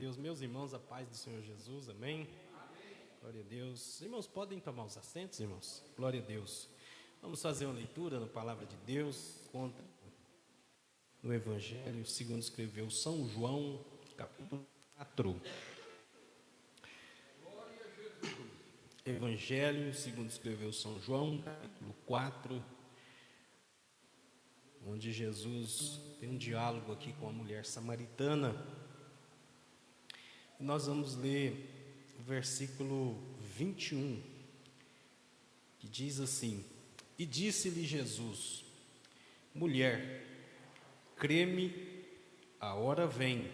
Deus, meus irmãos, a paz do Senhor Jesus, amém? Glória a Deus. Irmãos, podem tomar os assentos, irmãos? Glória a Deus. Vamos fazer uma leitura na palavra de Deus, conta no Evangelho, segundo escreveu São João, capítulo 4. Evangelho, segundo escreveu São João, capítulo 4, onde Jesus tem um diálogo aqui com a mulher samaritana. Nós vamos ler o versículo 21, que diz assim: E disse-lhe Jesus: Mulher, crê-me, a hora vem,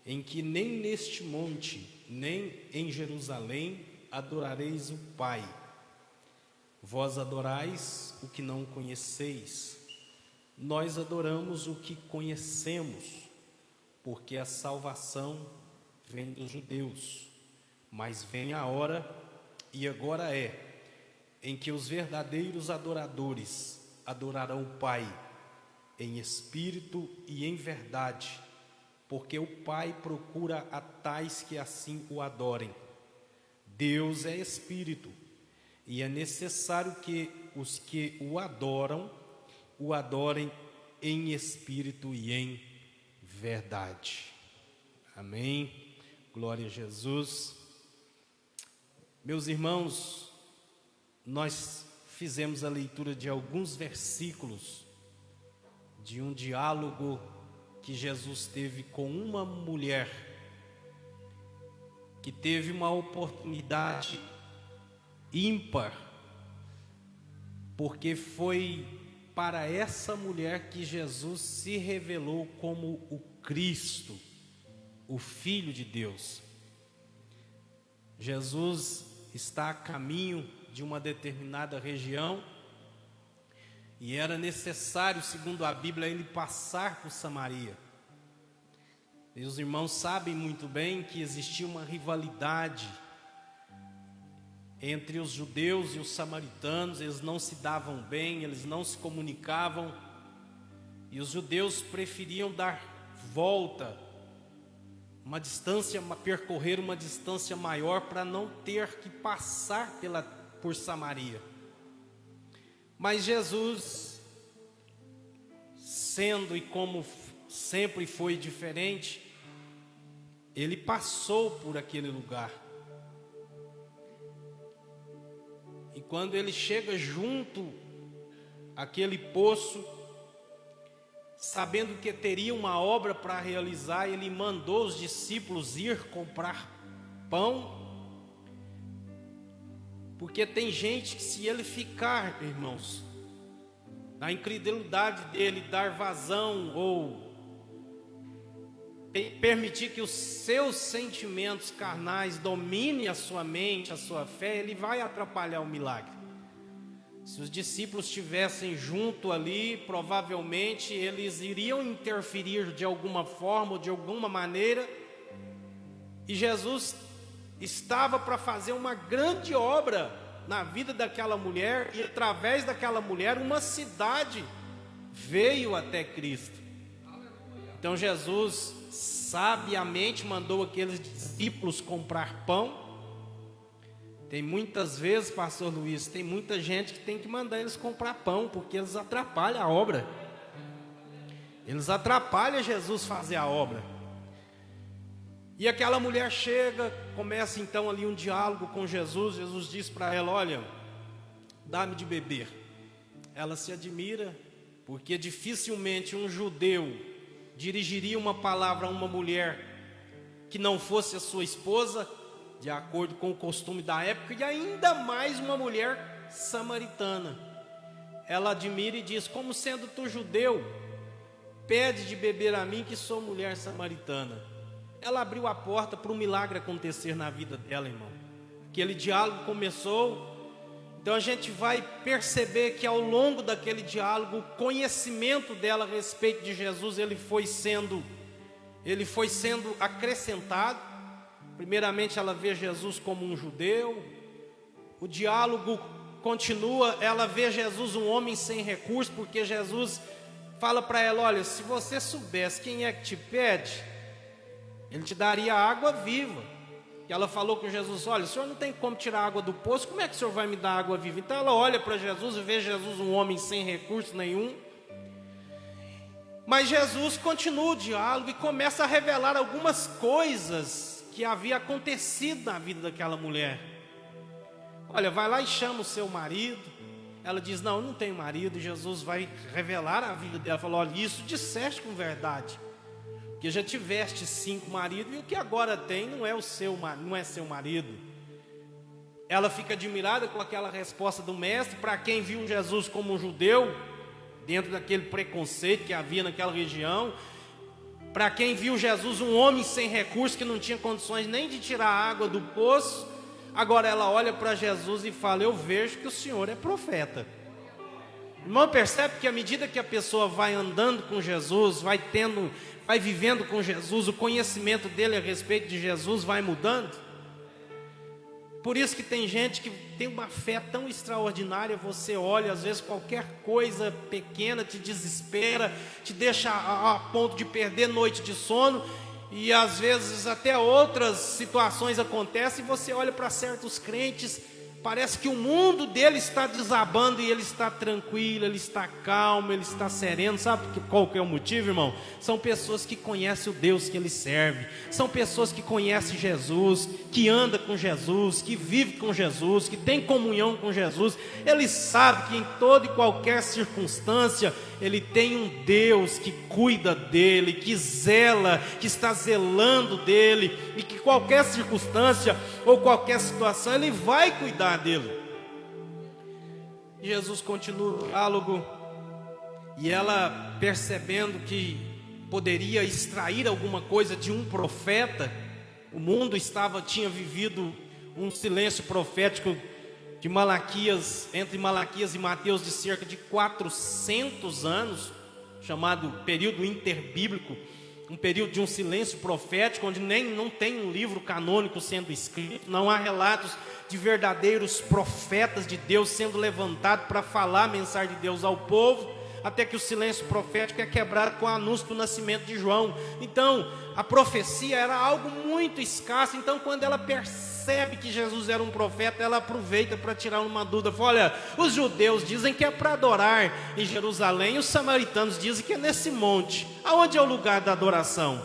em que nem neste monte, nem em Jerusalém adorareis o Pai. Vós adorais o que não conheceis, nós adoramos o que conhecemos, porque a salvação vem dos judeus. Mas vem a hora, e agora é, em que os verdadeiros adoradores adorarão o Pai em espírito e em verdade, porque o Pai procura a tais que assim o adorem. Deus é espírito, e é necessário que os que o adorem em espírito e em verdade. Amém. Glória a Jesus. Meus irmãos, nós fizemos a leitura de alguns versículos de um diálogo que Jesus teve com uma mulher que teve uma oportunidade ímpar, porque foi para essa mulher que Jesus se revelou como o Cristo, o Filho de Deus. Jesus está a caminho de uma determinada região e era necessário, segundo a Bíblia, ele passar por Samaria. E os irmãos sabem muito bem que existia uma rivalidade entre os judeus e os samaritanos. Eles não se davam bem, eles não se comunicavam, e os judeus preferiam dar volta, percorrer uma distância maior para não ter que passar por Samaria. Mas Jesus, sendo e como sempre foi diferente, ele passou por aquele lugar. E quando ele chega junto àquele poço, sabendo que teria uma obra para realizar, ele mandou os discípulos ir comprar pão, porque tem gente que, se ele ficar, irmãos, na incredulidade dele, dar vazão ou permitir que os seus sentimentos carnais dominem a sua mente, a sua fé, ele vai atrapalhar o milagre. Se os discípulos estivessem junto ali, provavelmente eles iriam interferir de alguma forma ou de alguma maneira, e Jesus estava para fazer uma grande obra na vida daquela mulher, e através daquela mulher uma cidade veio até Cristo. Então Jesus sabiamente mandou aqueles discípulos comprar pão. Tem muitas vezes, pastor Luiz, tem muita gente que tem que mandar eles comprar pão, porque eles atrapalham a obra. Eles atrapalham Jesus fazer a obra. E aquela mulher chega, começa então ali um diálogo com Jesus. Jesus diz para ela: olha, dá-me de beber. Ela se admira, porque dificilmente um judeu dirigiria uma palavra a uma mulher que não fosse a sua esposa, de acordo com o costume da época, e ainda mais uma mulher samaritana. Ela admira e diz: como sendo tu judeu, pede de beber a mim, que sou mulher samaritana. Ela abriu a porta para um milagre acontecer na vida dela, irmão. Aquele diálogo começou. Então a gente vai perceber que ao longo daquele diálogo, o conhecimento dela a respeito de Jesus, ele foi sendo acrescentado. Primeiramente, ela vê Jesus como um judeu. O diálogo continua, ela vê Jesus um homem sem recursos, porque Jesus fala para ela: olha, se você soubesse quem é que te pede, Ele te daria água viva. E ela falou com Jesus: olha, o senhor não tem como tirar água do poço, como é que o senhor vai me dar água viva? Então ela olha para Jesus e vê Jesus um homem sem recurso nenhum. Mas Jesus continua o diálogo e começa a revelar algumas coisas que havia acontecido na vida daquela mulher. Olha, vai lá e chama o seu marido. Ela diz: não, eu não tenho marido. E Jesus vai revelar a vida dela. Falou: olha, isso disseste com verdade, porque já tiveste 5 maridos e o que agora tem não é seu marido. Ela fica admirada com aquela resposta do mestre. Para quem viu Jesus como um judeu, dentro daquele preconceito que havia naquela região, para quem viu Jesus um homem sem recursos, que não tinha condições nem de tirar a água do poço, agora ela olha para Jesus e fala: eu vejo que o senhor é profeta. Irmão, percebe que à medida que a pessoa vai andando com Jesus, vai vivendo com Jesus, o conhecimento dele a respeito de Jesus vai mudando? Por isso que tem gente que tem uma fé tão extraordinária. Você olha, às vezes qualquer coisa pequena te desespera, te deixa a ponto de perder noite de sono. E às vezes até outras situações acontecem e você olha para certos crentes, parece que o mundo dele está desabando e ele está tranquilo, ele está calmo, ele está sereno. Sabe qual que é o motivo, irmão? São pessoas que conhecem o Deus que ele serve. São pessoas que conhecem Jesus, que andam com Jesus, que vivem com Jesus, que têm comunhão com Jesus. Ele sabe que em toda e qualquer circunstância ele tem um Deus que cuida dele, que zela, que está zelando dele, e que qualquer circunstância ou qualquer situação ele vai cuidar dele. Jesus continua o diálogo e ela, percebendo que poderia extrair alguma coisa de um profeta, o mundo tinha vivido um silêncio profético de Malaquias, entre Malaquias e Mateus, de cerca de 400 anos, chamado período interbíblico, um período de um silêncio profético, onde não tem um livro canônico sendo escrito, não há relatos de verdadeiros profetas de Deus sendo levantados para falar a mensagem de Deus ao povo, até que o silêncio profético é quebrado com o anúncio do nascimento de João. Então, a profecia era algo muito escasso. Então, quando ela percebe que Jesus era um profeta, ela aproveita para tirar uma dúvida. Fala: olha, os judeus dizem que é para adorar em Jerusalém, e os samaritanos dizem que é nesse monte. Aonde é o lugar da adoração?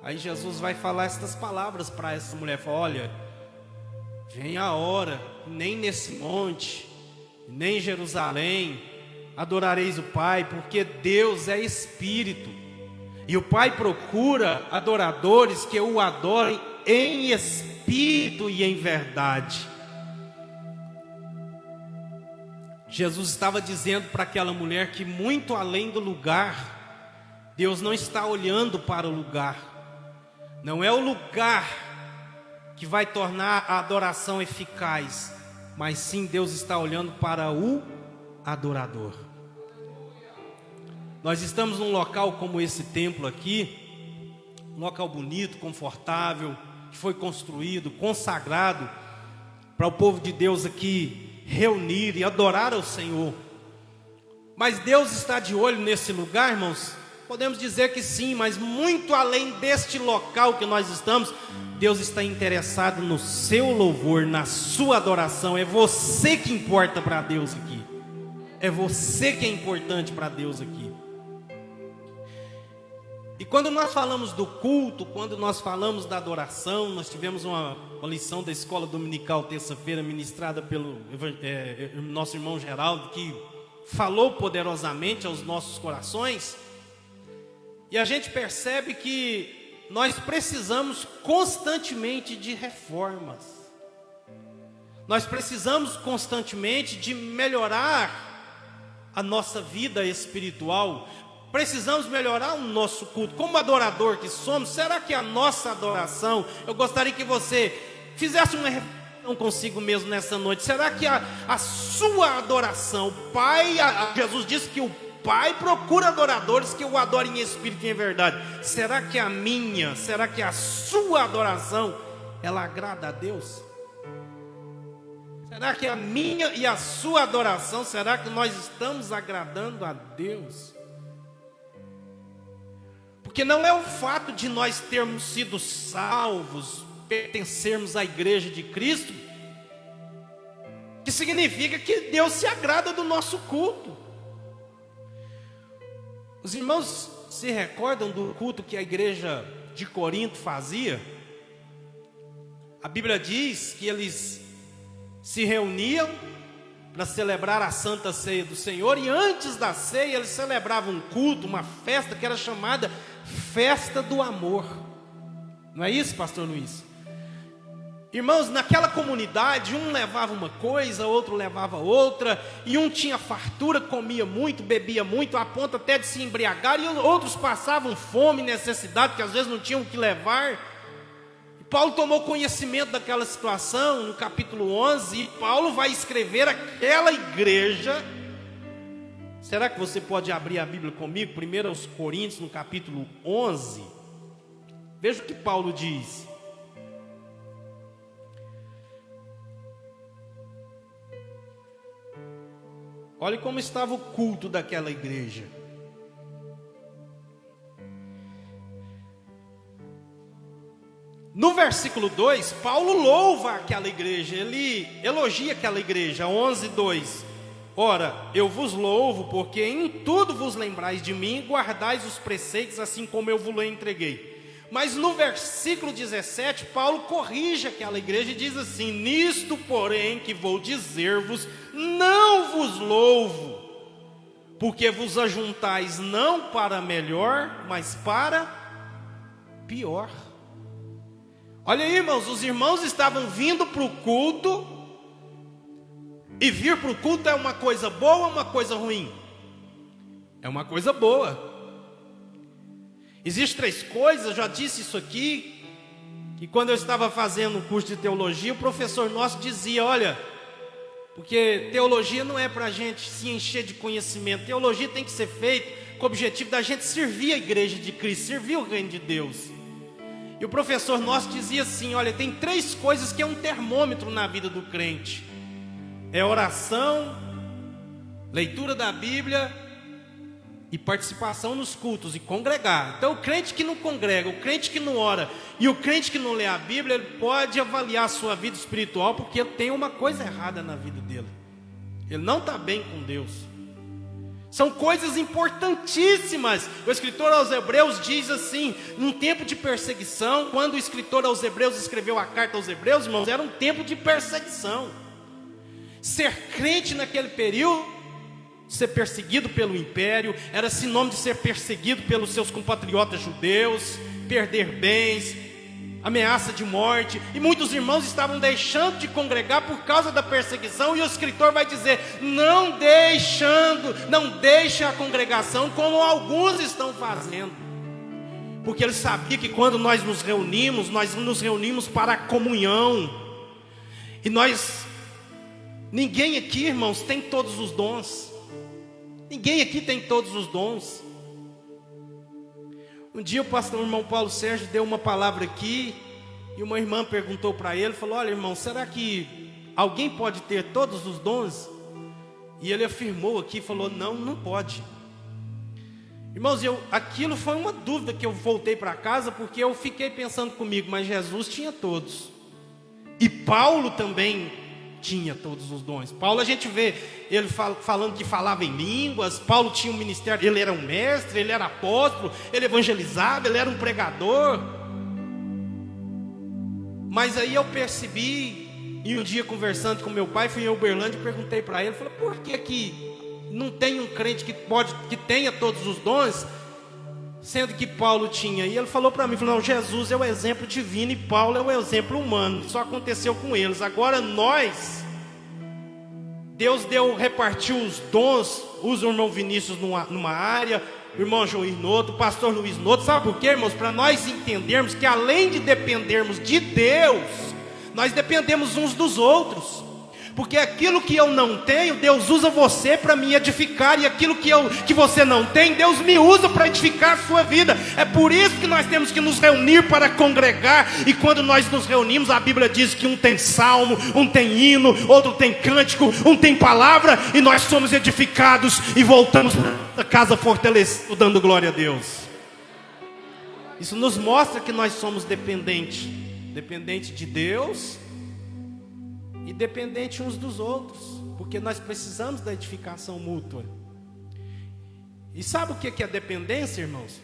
Aí Jesus vai falar estas palavras para essa mulher. Fala: olha, vem a hora, nem nesse monte, nem em Jerusalém adorareis o Pai, porque Deus é Espírito, e o Pai procura adoradores que o adorem em espírito e em verdade. Jesus estava dizendo para aquela mulher que muito além do lugar, Deus não está olhando para o lugar. Não é o lugar que vai tornar a adoração eficaz, mas sim Deus está olhando para o adorador. Nós estamos num local como esse templo aqui, um local bonito, confortável, que foi construído, consagrado para o povo de Deus aqui reunir e adorar ao Senhor. Mas Deus está de olho nesse lugar, irmãos? Podemos dizer que sim, mas muito além deste local que nós estamos, Deus está interessado no seu louvor, na sua adoração. É você que importa para Deus aqui. É você que é importante para Deus aqui. E quando nós falamos do culto, quando nós falamos da adoração, nós tivemos uma lição da escola dominical terça-feira ministrada pelo nosso irmão Geraldo, que falou poderosamente aos nossos corações. E a gente percebe que nós precisamos constantemente de reformas. Nós precisamos constantemente de melhorar a nossa vida espiritual. Precisamos melhorar o nosso culto. Como adorador que somos, será que a nossa adoração, eu gostaria que você fizesse uma reflexão consigo mesmo nessa noite. Será que a sua adoração, o Pai, Jesus disse que o Pai procura adoradores que o adorem em espírito e em verdade. Será que será que a sua adoração, ela agrada a Deus? Será que a minha e a sua adoração, será que nós estamos agradando a Deus? Porque não é o fato de nós termos sido salvos, pertencermos à igreja de Cristo, que significa que Deus se agrada do nosso culto. Os irmãos se recordam do culto que a igreja de Corinto fazia? A Bíblia diz que eles se reuniam para celebrar a Santa Ceia do Senhor, e antes da ceia eles celebravam um culto, uma festa que era chamada Festa do Amor. Não é isso, pastor Luiz? Irmãos, naquela comunidade, um levava uma coisa, outro levava outra, e um tinha fartura, comia muito, bebia muito, a ponto até de se embriagar, e outros passavam fome, necessidade, que às vezes não tinham o que levar. E Paulo tomou conhecimento daquela situação no capítulo 11, e Paulo vai escrever aquela igreja. Será que você pode abrir a Bíblia comigo? 1 Coríntios, no capítulo 11. Veja o que Paulo diz. Olha como estava o culto daquela igreja. No versículo 2, Paulo louva aquela igreja, ele elogia aquela igreja, 11:2. Ora, eu vos louvo, porque em tudo vos lembrais de mim, e guardais os preceitos, assim como eu vos entreguei. Mas no versículo 17, Paulo corrige aquela igreja e diz assim: nisto, porém, que vou dizer-vos, não vos louvo, porque vos ajuntais não para melhor, mas para pior. Olha aí, irmãos, os irmãos estavam vindo para o culto, e vir para o culto é uma coisa boa ou uma coisa ruim? É uma coisa boa. Existem 3 coisas, eu já disse isso aqui, que quando eu estava fazendo o curso de teologia, o professor nosso dizia: olha, porque teologia não é para a gente se encher de conhecimento, teologia tem que ser feita com o objetivo da gente servir a igreja de Cristo, servir o reino de Deus. E o professor nosso dizia assim: olha, tem 3 coisas que é um termômetro na vida do crente: é oração, leitura da Bíblia e participação nos cultos e congregar. Então o crente que não congrega, o crente que não ora e o crente que não lê a Bíblia, ele pode avaliar a sua vida espiritual, porque tem uma coisa errada na vida dele. Ele não está bem com Deus. São coisas importantíssimas. O escritor aos Hebreus diz assim: num tempo de perseguição, quando o escritor aos Hebreus escreveu a carta aos Hebreus, irmãos, era um tempo de perseguição. Ser crente naquele período, ser perseguido pelo império, era sinônimo de ser perseguido pelos seus compatriotas judeus, perder bens, ameaça de morte, e muitos irmãos estavam deixando de congregar por causa da perseguição, e o escritor vai dizer: não deixe a congregação como alguns estão fazendo, porque ele sabia que quando nós nos reunimos para a comunhão, e ninguém aqui, irmãos, tem todos os dons. Ninguém aqui tem todos os dons. Um dia o irmão Paulo Sérgio deu uma palavra aqui, e uma irmã perguntou para ele, falou: olha, irmão, será que alguém pode ter todos os dons? E ele afirmou aqui, falou: não pode. Irmãos, aquilo foi uma dúvida que eu voltei para casa, porque eu fiquei pensando comigo: mas Jesus tinha todos, e Paulo também tinha todos os dons. Paulo, a gente vê ele falando que falava em línguas. Paulo tinha um ministério, ele era um mestre, ele era apóstolo, ele evangelizava, ele era um pregador. Mas aí eu percebi, e um dia conversando com meu pai, fui em Uberlândia e perguntei para ele, falei: por que não tem um crente que tenha todos os dons, sendo que Paulo tinha? E ele falou para mim, falou: não, Jesus é o exemplo divino e Paulo é o exemplo humano, só aconteceu com eles. Agora Deus repartiu os dons, usa o irmão Vinícius numa área, o irmão Joir noutra, o pastor Luiz noutra. Sabe por quê, irmãos? Para nós entendermos que além de dependermos de Deus, nós dependemos uns dos outros. Porque aquilo que eu não tenho, Deus usa você para me edificar, e aquilo que você não tem, Deus me usa para edificar a sua vida. É por isso que nós temos que nos reunir para congregar. E quando nós nos reunimos, a Bíblia diz que um tem salmo, um tem hino, outro tem cântico, um tem palavra, e nós somos edificados e voltamos para a casa fortalecidos, dando glória a Deus. Isso nos mostra que nós somos dependentes de Deus e dependentes uns dos outros, porque nós precisamos da edificação mútua. E sabe o que é dependência, irmãos?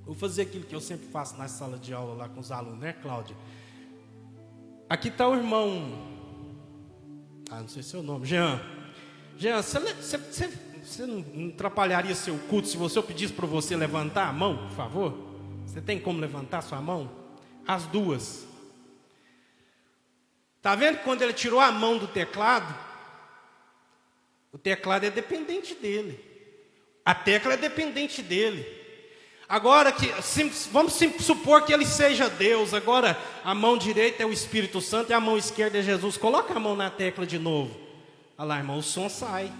Vou fazer aquilo que eu sempre faço na sala de aula lá com os alunos, né, Cláudia? Aqui está o irmão, não sei seu nome, Jean. Jean, você não atrapalharia seu culto se eu pedisse para você levantar a mão, por favor? Você tem como levantar sua mão? As duas. Está vendo que quando ele tirou a mão do teclado, o teclado é dependente dele. A tecla é dependente dele. Agora, vamos supor que ele seja Deus. Agora, a mão direita é o Espírito Santo e a mão esquerda é Jesus. Coloca a mão na tecla de novo. Olha lá, irmão, o som sai.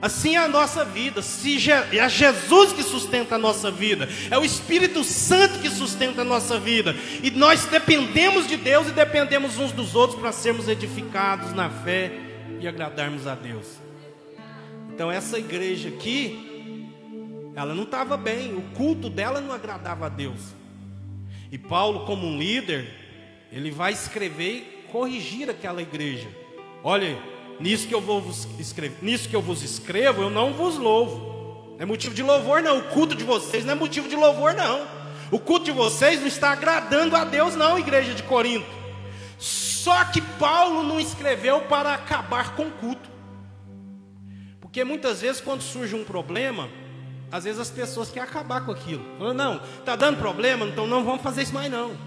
Assim é a nossa vida. É Jesus que sustenta a nossa vida. É o Espírito Santo que sustenta a nossa vida. E nós dependemos de Deus e dependemos uns dos outros para sermos edificados na fé e agradarmos a Deus. Então essa igreja aqui, ela não estava bem. O culto dela não agradava a Deus. E Paulo, como um líder, ele vai escrever e corrigir aquela igreja. Olha, nisso que eu vos escrevo, eu não vos louvo. Não é motivo de louvor, não. O culto de vocês não é motivo de louvor, não. O culto de vocês não está agradando a Deus, não, igreja de Corinto. Só que Paulo não escreveu para acabar com o culto. Porque muitas vezes, quando surge um problema, às vezes as pessoas querem acabar com aquilo. Falam, não, está dando problema, então não vamos fazer isso mais, não.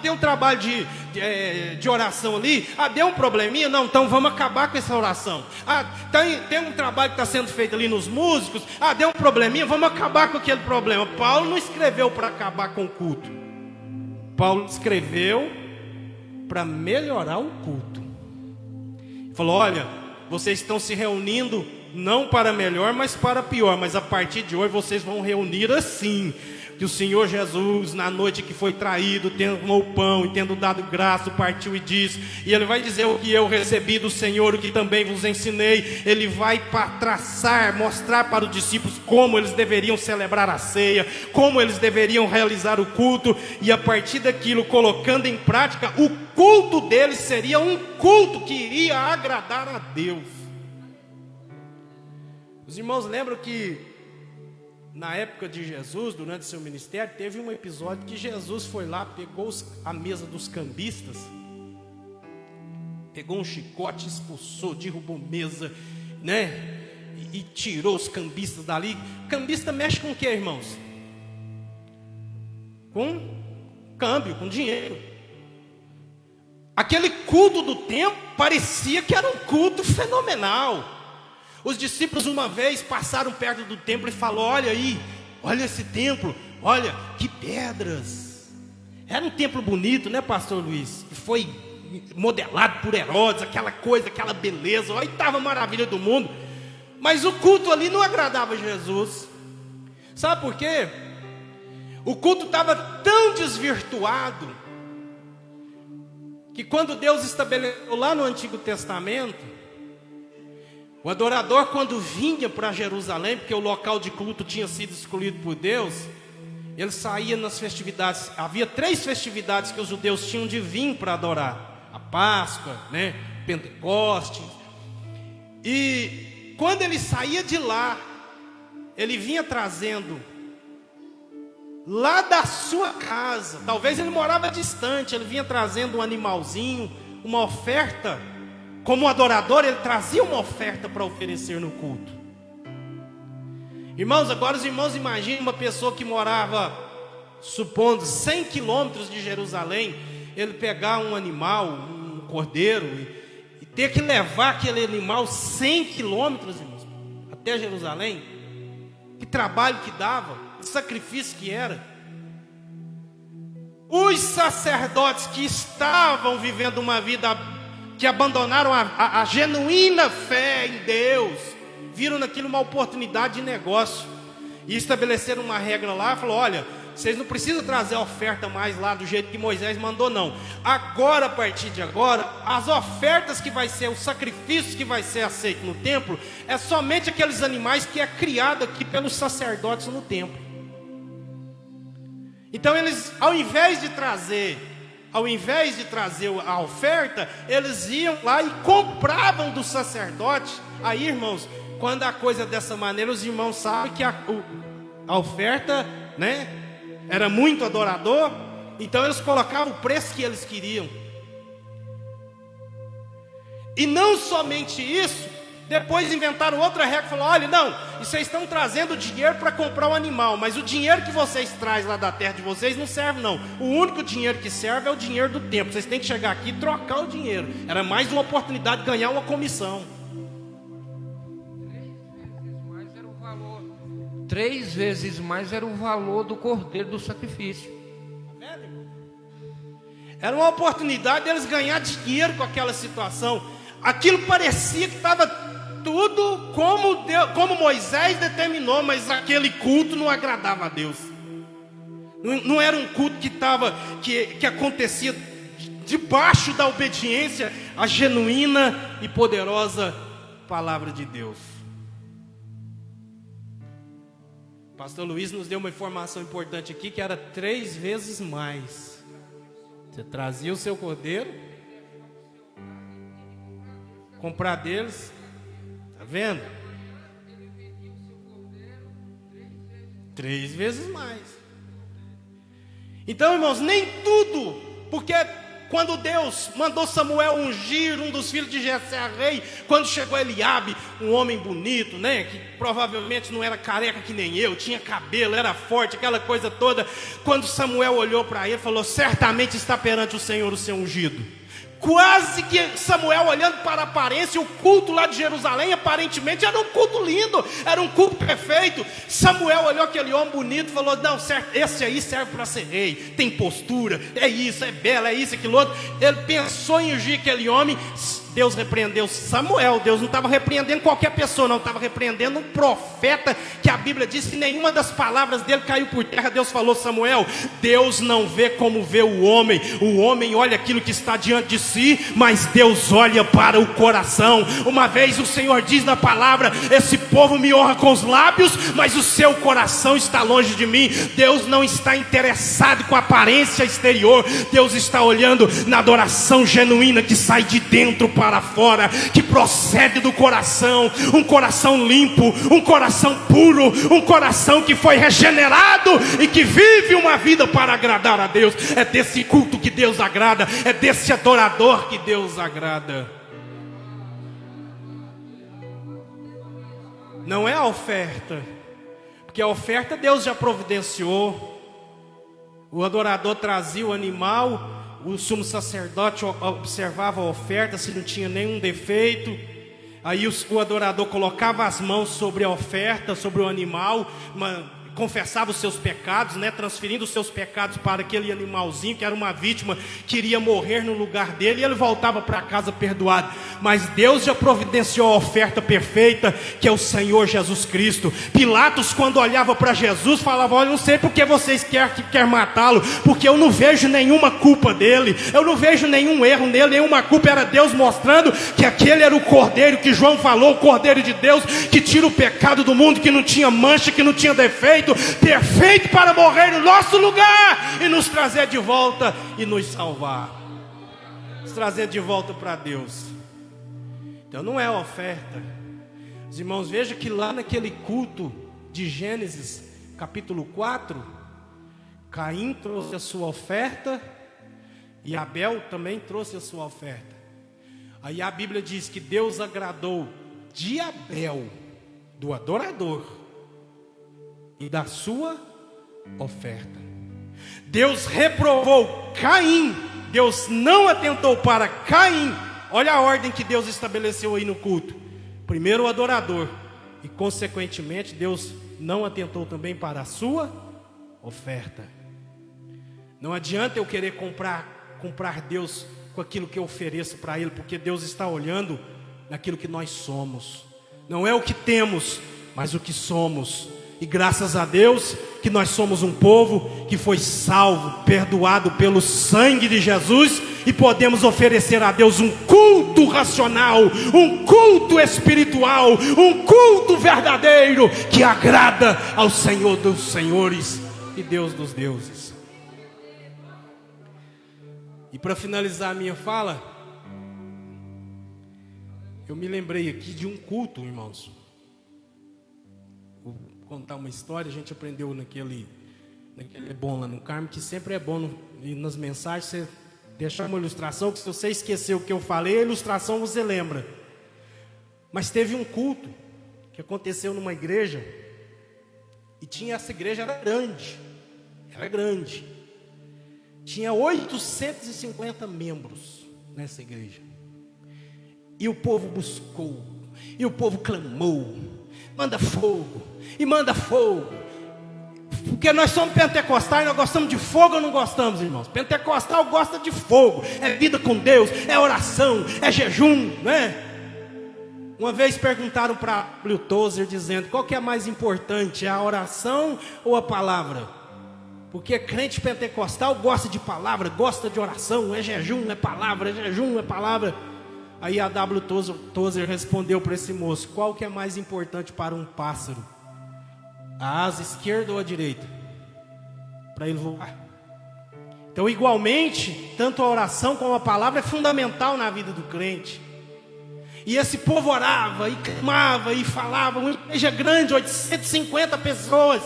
Tem um trabalho de oração ali. Deu um probleminha, não, então vamos acabar com essa oração. Tem um trabalho que está sendo feito ali nos músicos. Deu um probleminha, vamos acabar com aquele problema. Paulo não escreveu para acabar com o culto. Paulo escreveu para melhorar o culto. Ele falou, olha, vocês estão se reunindo não para melhor, mas para pior. Mas a partir de hoje vocês vão reunir assim, que o Senhor Jesus, na noite que foi traído, tendo tomou o pão e tendo dado graça, partiu e disse. E ele vai dizer o que eu recebi do Senhor, o que também vos ensinei. Ele vai traçar, mostrar para os discípulos como eles deveriam celebrar a ceia, como eles deveriam realizar o culto. E a partir daquilo, colocando em prática, o culto deles seria um culto que iria agradar a Deus. Os irmãos lembram que na época de Jesus, durante seu ministério, teve um episódio que Jesus foi lá, pegou a mesa dos cambistas, pegou um chicote, expulsou, derrubou mesa, né? E tirou os cambistas dali. Cambista mexe com o que, irmãos? Com câmbio, com dinheiro. Aquele culto do templo parecia que era um culto fenomenal. Os discípulos uma vez passaram perto do templo e falaram, olha aí, olha esse templo, olha que pedras. Era um templo bonito, né, pastor Luiz? Foi modelado por Herodes, aquela coisa, aquela beleza, olha, estava a maravilha do mundo. Mas o culto ali não agradava a Jesus. Sabe por quê? O culto estava tão desvirtuado, que quando Deus estabeleceu lá no Antigo Testamento, o adorador, quando vinha para Jerusalém, porque o local de culto tinha sido escolhido por Deus, ele saía nas festividades. Havia 3 festividades que os judeus tinham de vir para adorar: a Páscoa, né, Pentecostes. E quando ele saía de lá, ele vinha trazendo lá da sua casa, talvez ele morava distante, ele vinha trazendo um animalzinho, uma oferta. Como adorador, ele trazia uma oferta para oferecer no culto. Irmãos, agora os irmãos imaginem uma pessoa que morava, supondo, 100 quilômetros de Jerusalém, ele pegar um animal, um cordeiro, e ter que levar aquele animal 100 quilômetros, irmãos, até Jerusalém. Que trabalho que dava, que sacrifício que era. Os sacerdotes que estavam vivendo uma vida, que abandonaram a genuína fé em Deus, viram naquilo uma oportunidade de negócio, e estabeleceram uma regra lá, falou, olha, vocês não precisam trazer a oferta mais lá do jeito que Moisés mandou, não. Agora, a partir de agora, as ofertas que vai ser, os sacrifícios que vai ser aceito no templo, é somente aqueles animais que é criado aqui pelos sacerdotes no templo. Então eles, ao invés de trazer a oferta, eles iam lá e compravam do sacerdote. Aí, irmãos, quando a coisa é dessa maneira, os irmãos sabem que a oferta, né, era muito adorador. Então eles colocavam o preço que eles queriam. E não somente isso, depois inventaram outra regra, falaram: olha, não, vocês estão trazendo dinheiro para comprar o animal, mas o dinheiro que vocês trazem lá da terra de vocês não serve não. O único dinheiro que serve é o dinheiro do templo. Vocês têm que chegar aqui e trocar o dinheiro. Era mais uma oportunidade de ganhar uma comissão. 3 vezes mais era o valor do cordeiro do sacrifício. Era uma oportunidade deles ganhar dinheiro com aquela situação. Aquilo parecia que estava tudo como Moisés determinou, mas aquele culto não agradava a Deus. Não era um culto que acontecia debaixo da obediência à genuína e poderosa palavra de Deus. Pastor Luiz nos deu uma informação importante aqui, que era 3 vezes mais. Você trazia o seu cordeiro, comprar deles, tá vendo? 3 vezes mais. Então, irmãos, nem tudo, porque quando Deus mandou Samuel ungir um dos filhos de Jessé a rei, quando chegou Eliabe, um homem bonito, né, que provavelmente não era careca que nem eu, tinha cabelo, era forte, aquela coisa toda. Quando Samuel olhou para ele, falou: certamente está perante o Senhor o seu ungido. Quase que Samuel, olhando para a aparência, o culto lá de Jerusalém aparentemente era um culto lindo, era um culto perfeito. Samuel olhou aquele homem bonito e falou: não, certo, esse aí serve para ser rei, tem postura, é isso, é belo, é isso, aquilo outro. Ele pensou em ungir aquele homem. Deus repreendeu Samuel. Deus não estava repreendendo qualquer pessoa, não, estava repreendendo um profeta, que a Bíblia diz que nenhuma das palavras dele caiu por terra. Deus falou: Samuel, Deus não vê como vê o homem olha aquilo que está diante de si, mas Deus olha para o coração. Uma vez o Senhor diz na palavra: esse povo me honra com os lábios, mas o seu coração está longe de mim. Deus não está interessado com a aparência exterior, Deus está olhando na adoração genuína que sai de dentro para fora, que procede do coração, um coração limpo, um coração puro, um coração que foi regenerado e que vive uma vida para agradar a Deus. É desse culto que Deus agrada, é desse adorador que Deus agrada. Não é a oferta, porque a oferta Deus já providenciou. O adorador trazia o animal, o sumo sacerdote observava a oferta se não tinha nenhum defeito. Aí o adorador colocava as mãos sobre a oferta, sobre o animal, confessava os seus pecados, né, transferindo os seus pecados para aquele animalzinho que era uma vítima que iria morrer no lugar dele, e ele voltava para casa perdoado. Mas Deus já providenciou a oferta perfeita, que é o Senhor Jesus Cristo. Pilatos, quando olhava para Jesus, falava: olha, não sei porque vocês querem matá-lo, porque eu não vejo nenhuma culpa dele, eu não vejo nenhum erro nele, nenhuma culpa. Era Deus mostrando que aquele era o cordeiro que João falou, o cordeiro de Deus, que tira o pecado do mundo, que não tinha mancha, que não tinha defeito, perfeito para morrer no nosso lugar e nos trazer de volta e nos salvar, nos trazer de volta para Deus. Então não é a oferta. Os irmãos, vejam que lá naquele culto de Gênesis capítulo 4, Caim trouxe a sua oferta e Abel também trouxe a sua oferta. Aí a Bíblia diz que Deus agradou de Abel, do adorador, e da sua oferta. Deus reprovou Caim. Deus não atentou para Caim. Olha a ordem que Deus estabeleceu aí no culto. Primeiro o adorador, e consequentemente Deus não atentou também para a sua oferta. Não adianta eu querer comprar Deus com aquilo que eu ofereço para Ele, porque Deus está olhando naquilo que nós somos. Não é o que temos, mas o que somos. E graças a Deus que nós somos um povo que foi salvo, perdoado pelo sangue de Jesus, e podemos oferecer a Deus um culto racional, um culto espiritual, um culto verdadeiro que agrada ao Senhor dos senhores e Deus dos deuses. E para finalizar a minha fala, eu me lembrei aqui de um culto, irmãos. Vou contar uma história, a gente aprendeu naquele é bom lá no Carmo, que sempre é bom nas mensagens você deixar uma ilustração, que se você esquecer o que eu falei, a ilustração você lembra. Mas teve um culto que aconteceu numa igreja, e essa igreja era grande, tinha 850 membros nessa igreja, e o povo buscou, e o povo clamou, manda fogo, e manda fogo, porque nós somos pentecostais, nós gostamos de fogo ou não gostamos, irmãos? Pentecostal gosta de fogo, é vida com Deus, é oração, é jejum, não é? Uma vez perguntaram para W. Tozer, dizendo, qual que é mais importante, a oração ou a palavra? Porque crente pentecostal gosta de palavra, gosta de oração, é jejum, é palavra, é jejum, é palavra. Aí a W. Tozer respondeu para esse moço, qual que é mais importante para um pássaro? A asa esquerda ou a direita? Para ele voar. Então, igualmente, tanto a oração como a palavra é fundamental na vida do crente. E esse povo orava, e clamava, e falava, uma igreja grande, 850 pessoas.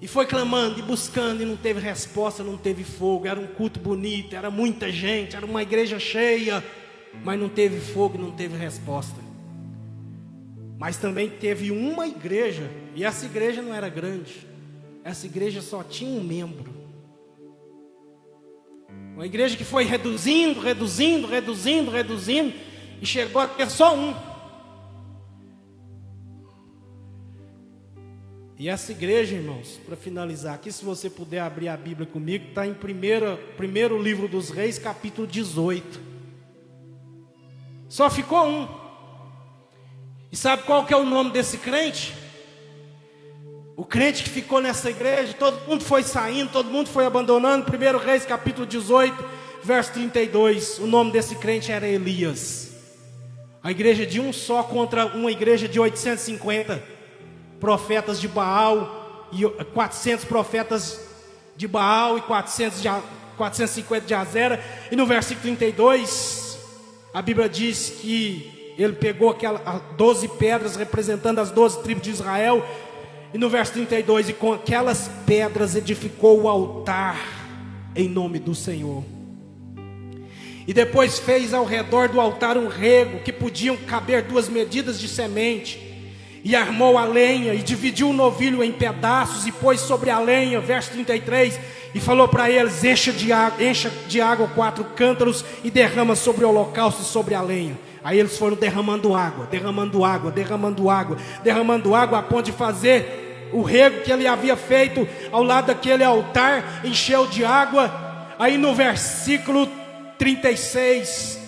E foi clamando e buscando, e não teve resposta, não teve fogo. Era um culto bonito, era muita gente, era uma igreja cheia, mas não teve fogo, não teve resposta. Mas também teve uma igreja, e essa igreja não era grande, essa igreja só tinha um membro. Uma igreja que foi reduzindo, e chegou a ter só um. E essa igreja, irmãos, para finalizar aqui, se você puder abrir a Bíblia comigo, está em primeiro livro dos Reis, capítulo 18. Só ficou um. E sabe qual que é o nome desse crente? O crente que ficou nessa igreja, todo mundo foi saindo, todo mundo foi abandonando. 1 Reis capítulo 18, verso 32. O nome desse crente era Elias. A igreja de um só contra uma igreja de 850 profetas de Baal, e 400 profetas de Baal e 450 de Azera. E no versículo 32, a Bíblia diz que ele pegou aquelas 12 pedras representando as 12 tribos de Israel. E no verso 32, e com aquelas pedras edificou o altar em nome do Senhor. E depois fez ao redor do altar um rego, que podiam caber 2 medidas de semente. E armou a lenha, e dividiu o novilho em pedaços, e pôs sobre a lenha, verso 33, e falou para eles, encha de água 4 cântaros, e derrama sobre o holocausto e sobre a lenha. Aí eles foram derramando água, a ponto de fazer o rego que ele havia feito ao lado daquele altar, encheu de água. Aí no versículo 36,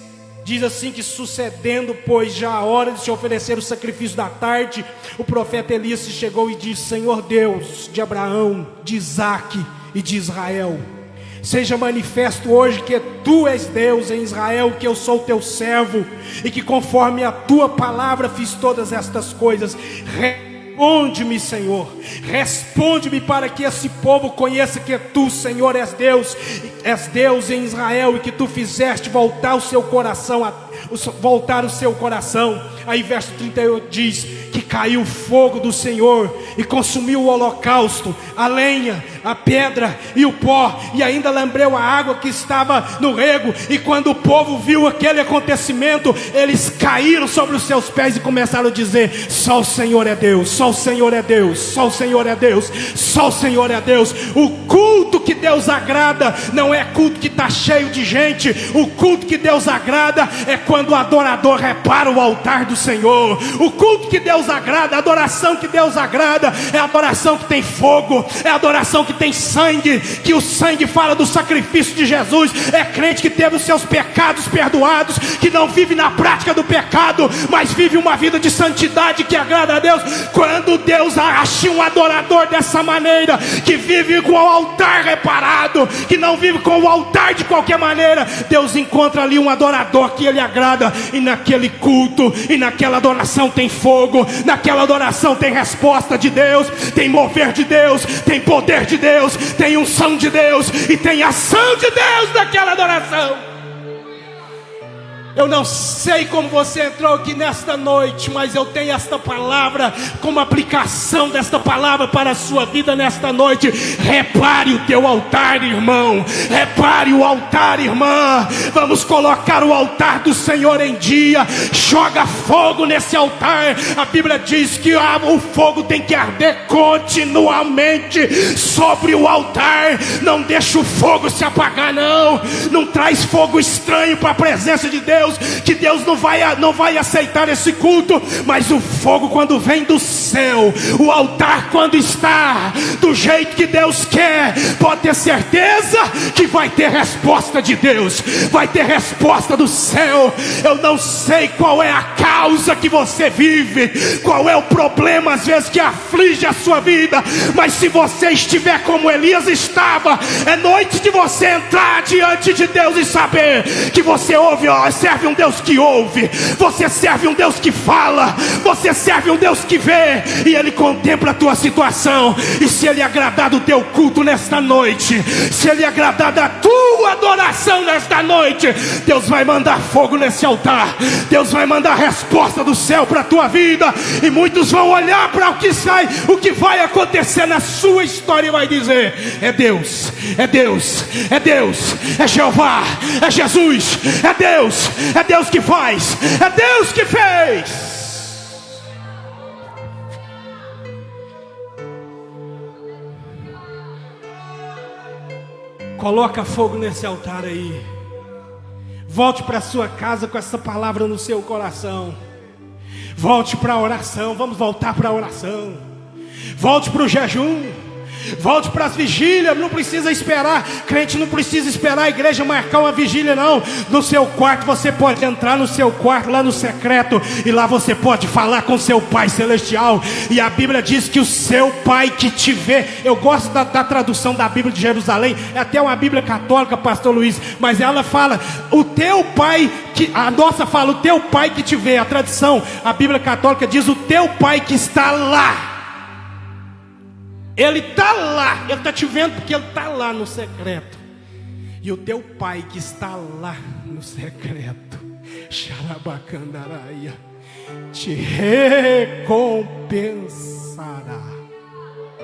diz assim que sucedendo, pois já a hora de se oferecer o sacrifício da tarde, o profeta Elias se chegou e disse, Senhor Deus de Abraão, de Isaque e de Israel, seja manifesto hoje que tu és Deus em Israel, que eu sou teu servo, e que conforme a tua palavra fiz todas estas coisas. Responde-me, Senhor, responde-me para que esse povo conheça que tu, Senhor, és Deus em Israel, e que tu fizeste voltar o seu coração. Aí verso 38 diz que caiu o fogo do Senhor e consumiu o holocausto, a lenha, a pedra e o pó, e ainda lambreou a água que estava no rego. E quando o povo viu aquele acontecimento, eles caíram sobre os seus pés e começaram a dizer, só o Senhor é Deus, só o Senhor é Deus, só o Senhor é Deus, só o Senhor é Deus. O culto que Deus agrada não é culto que está cheio de gente. O culto que Deus agrada é quando o adorador repara o altar do Senhor. O culto que Deus agrada, a adoração que Deus agrada, é a adoração que tem fogo, é a adoração que tem sangue, que o sangue fala do sacrifício de Jesus. É crente que teve os seus pecados perdoados, que não vive na prática do pecado, mas vive uma vida de santidade que agrada a Deus. Quando Deus acha um adorador dessa maneira, que vive com o altar reparado, que não vive com o altar de qualquer maneira, Deus encontra ali um adorador que ele agrada agrada. E naquele culto, e naquela adoração tem fogo, naquela adoração tem resposta de Deus, tem mover de Deus, tem poder de Deus, tem unção de Deus e tem ação de Deus naquela adoração. Eu não sei como você entrou aqui nesta noite, mas eu tenho esta palavra como aplicação desta palavra para a sua vida nesta noite. Repare o teu altar, irmão. Repare o altar, irmã. Vamos colocar o altar do Senhor em dia. Joga fogo nesse altar. A Bíblia diz que o fogo tem que arder continuamente sobre o altar. Não deixa o fogo se apagar, não. Não traz fogo estranho para a presença de Deus, que Deus não vai aceitar esse culto. Mas o fogo, quando vem do céu, o altar quando está do jeito que Deus quer, pode ter certeza que vai ter resposta de Deus, vai ter resposta do céu. Eu não sei qual é a causa que você vive, qual é o problema às vezes que aflige a sua vida, mas se você estiver como Elias estava, é noite de você entrar diante de Deus e saber que você ouve, serve um Deus que ouve, você serve um Deus que fala, você serve um Deus que vê, e Ele contempla a tua situação. E se Ele agradar do teu culto nesta noite, se Ele agradar da tua adoração nesta noite, Deus vai mandar fogo nesse altar, Deus vai mandar resposta do céu para a tua vida, e muitos vão olhar para o que vai acontecer na sua história e vai dizer: é Deus, é Deus, é Deus, é Jeová, é Jesus, é Deus que faz, é Deus que fez. Coloca fogo nesse altar aí. Volte para sua casa com essa palavra no seu coração. Volte para a oração. Vamos voltar para a oração. Volte para o jejum. Volte para as vigílias. Não precisa esperar. Crente não precisa esperar a igreja marcar uma vigília, não. No seu quarto você pode entrar no seu quarto, lá no secreto, e lá você pode falar com seu Pai Celestial. E a Bíblia diz que o seu Pai que te vê. Eu gosto da tradução da Bíblia de Jerusalém. É até uma Bíblia católica, pastor Luiz, mas ela fala: o teu Pai que... A nossa fala: o teu Pai que te vê. A tradição, a Bíblia católica diz: o teu Pai que está lá. Ele está lá, Ele está te vendo porque Ele está lá no secreto. E o teu Pai que está lá no secreto, Xarabacandaraia, te recompensa.